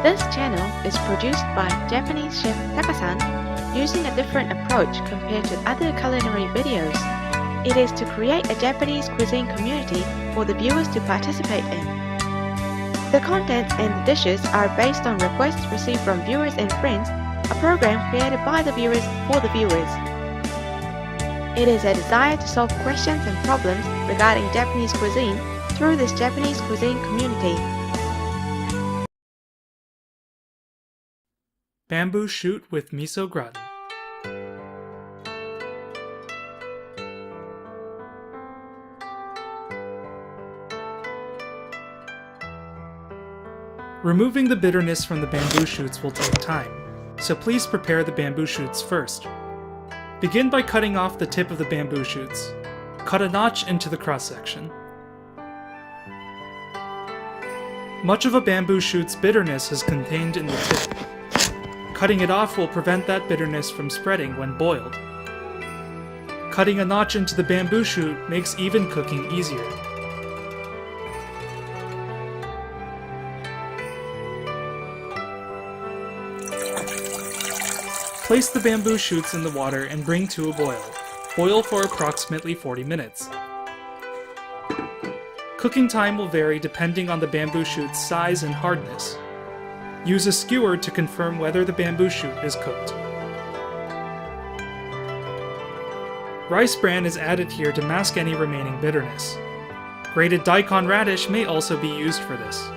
This channel is produced by Japanese chef Taka-san using a different approach compared to other culinary videos. It is to create a Japanese cuisine community for the viewers to participate in. The contents and the dishes are based on requests received from viewers and friends, a program created by the viewers for the viewers. It is a desire to solve questions and problems regarding Japanese cuisine through this Japanese cuisine community. Bamboo shoot with miso gratin. Removing the bitterness from the bamboo shoots will take time, so please prepare the bamboo shoots first. Begin by cutting off the tip of the bamboo shoots. Cut a notch into the cross-section. Much of a bamboo shoot's bitterness is contained in the tip. Cutting it off will prevent that bitterness from spreading when boiled. Cutting a notch into the bamboo shoot makes even cooking easier. Place the bamboo shoots in the water and bring to a boil. Boil for approximately 40 minutes. Cooking time will vary depending on the bamboo shoot's size and hardness. Use a skewer to confirm whether the bamboo shoot is cooked. Rice bran is added here to mask any remaining bitterness. Grated daikon radish may also be used for this.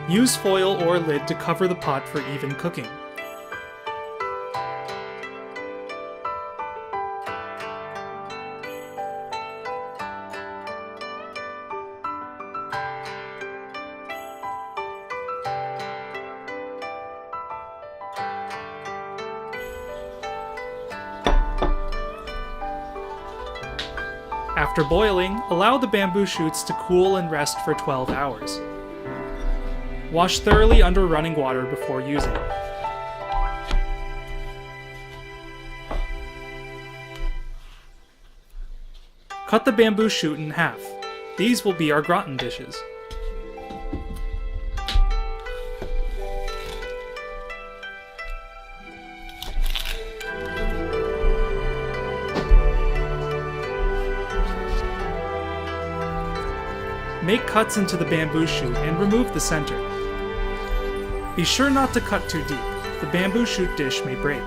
Use foil or lid to cover the pot for even cooking. After boiling, allow the bamboo shoots to cool and rest for 12 hours. Wash thoroughly under running water before using. Cut the bamboo shoot in half. These will be our gratin dishes. Make cuts into the bamboo shoot and remove the center. Be sure not to cut too deep. The bamboo shoot dish may break.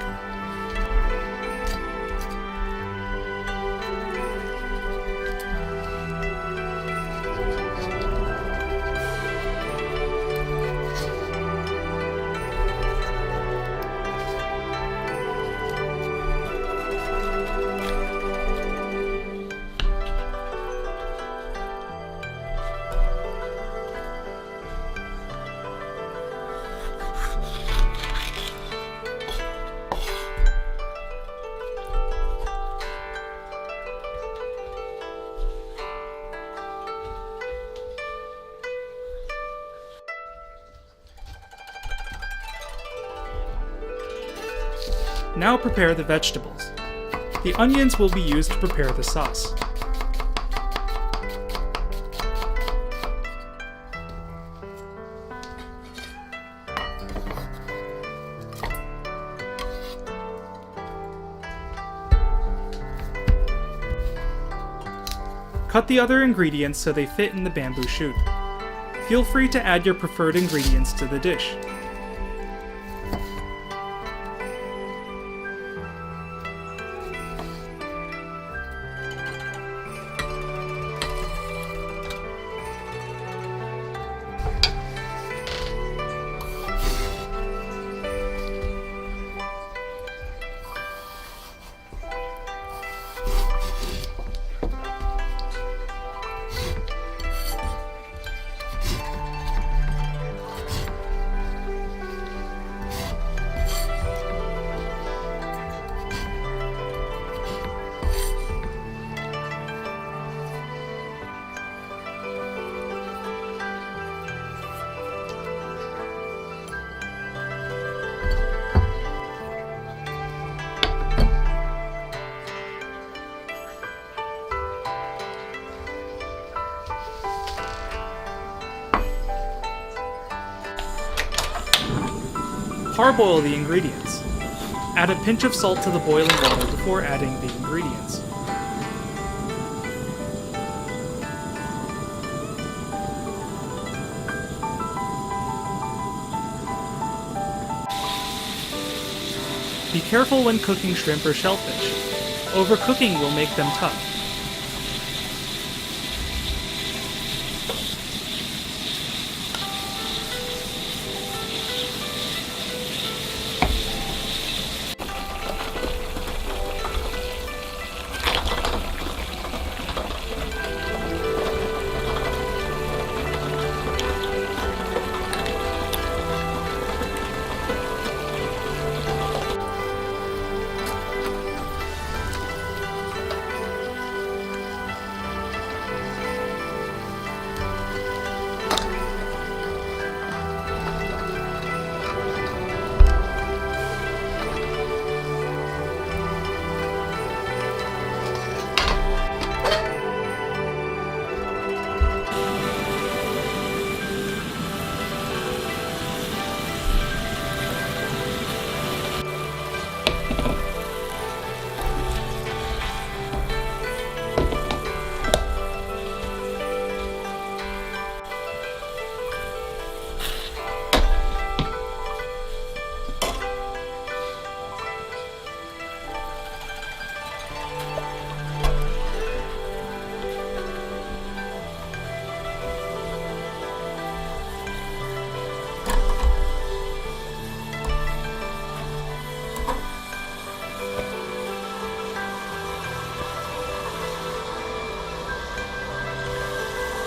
Now prepare the vegetables. The onions will be used to prepare the sauce. Cut the other ingredients so they fit in the bamboo shoot. Feel free to add your preferred ingredients to the dish. Parboil the ingredients. Add a pinch of salt to the boiling water before adding the ingredients. Be careful when cooking shrimp or shellfish. Overcooking will make them tough.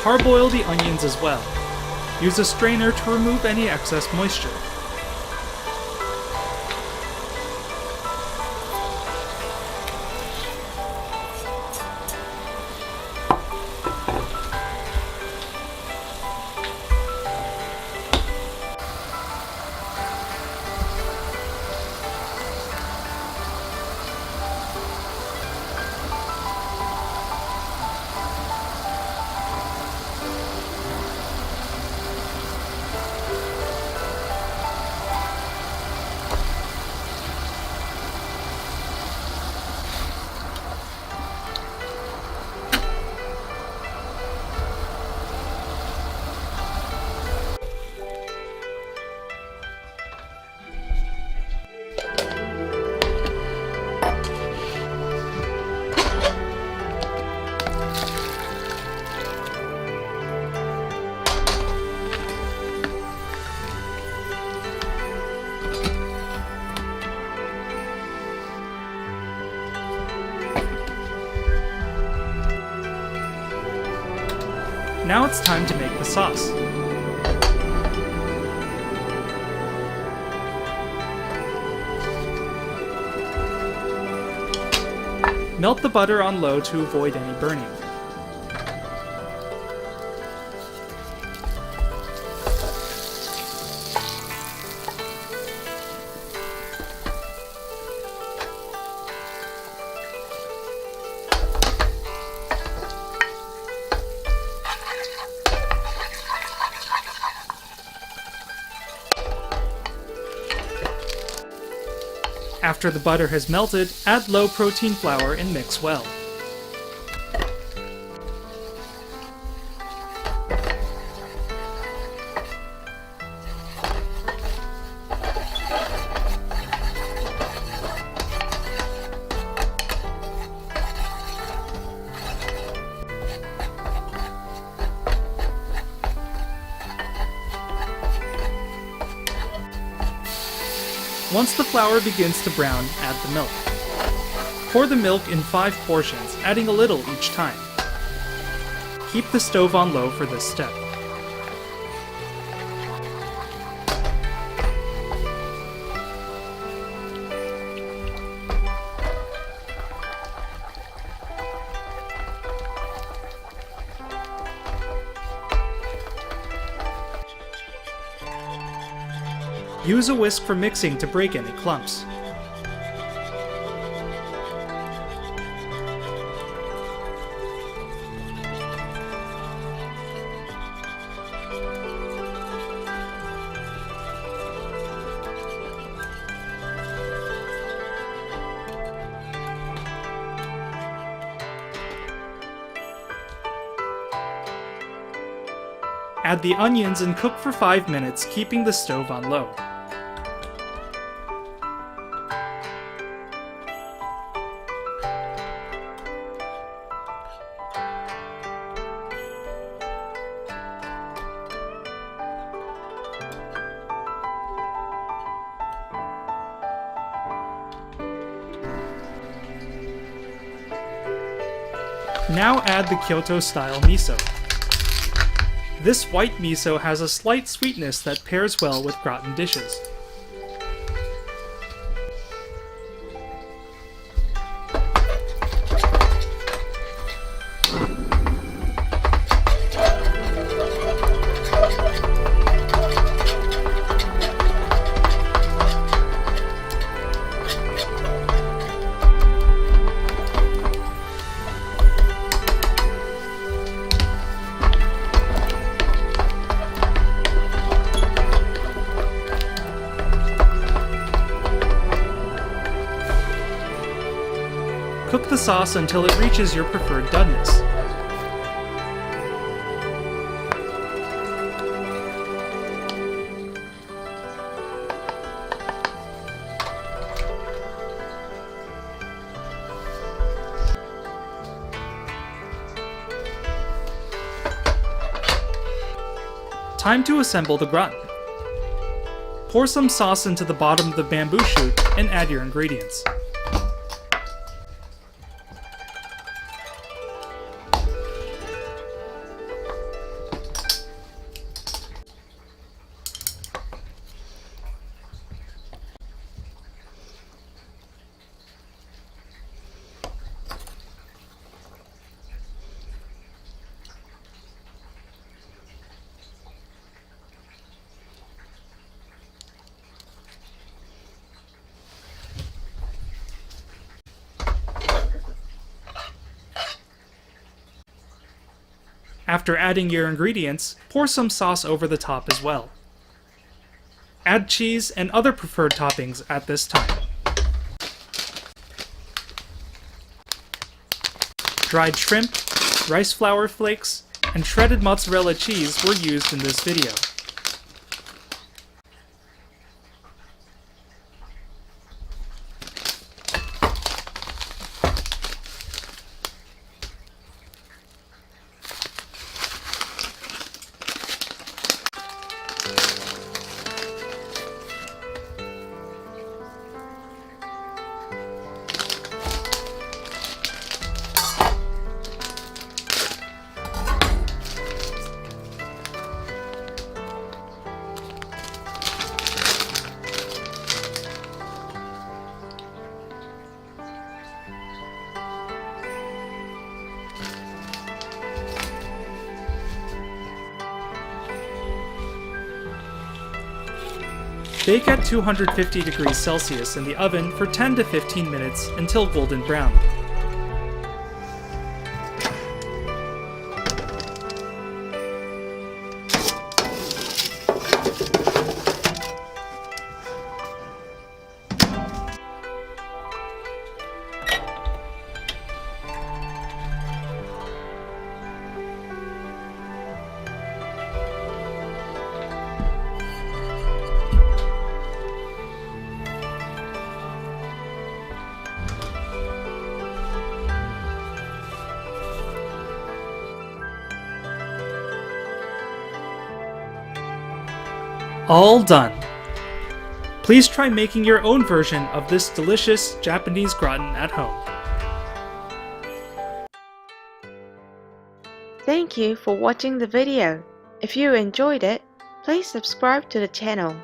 Parboil the onions as well. Use a strainer to remove any excess moisture. Now it's time to make the sauce. Melt the butter on low to avoid any burning. After the butter has melted, add low-protein flour and mix well. Once the flour begins to brown, add the milk. Pour the milk in 5 portions, adding a little each time. Keep the stove on low for this step. Use a whisk for mixing to break any clumps. Add the onions and cook for 5 minutes, keeping the stove on low. Now add the Kyoto-style miso. This white miso has a slight sweetness that pairs well with gratin dishes. Cook the sauce until it reaches your preferred doneness. Time to assemble the gratin. Pour some sauce into the bottom of the bamboo shoot and add your ingredients. After adding your ingredients, pour some sauce over the top as well. Add cheese and other preferred toppings at this time. Dried shrimp, rice flour flakes, and shredded mozzarella cheese were used in this video. Bake at 250 degrees Celsius in the oven for 10 to 15 minutes until golden brown. All done! Please try making your own version of this delicious Japanese gratin at home. Thank you for watching the video. If you enjoyed it, please subscribe to the channel.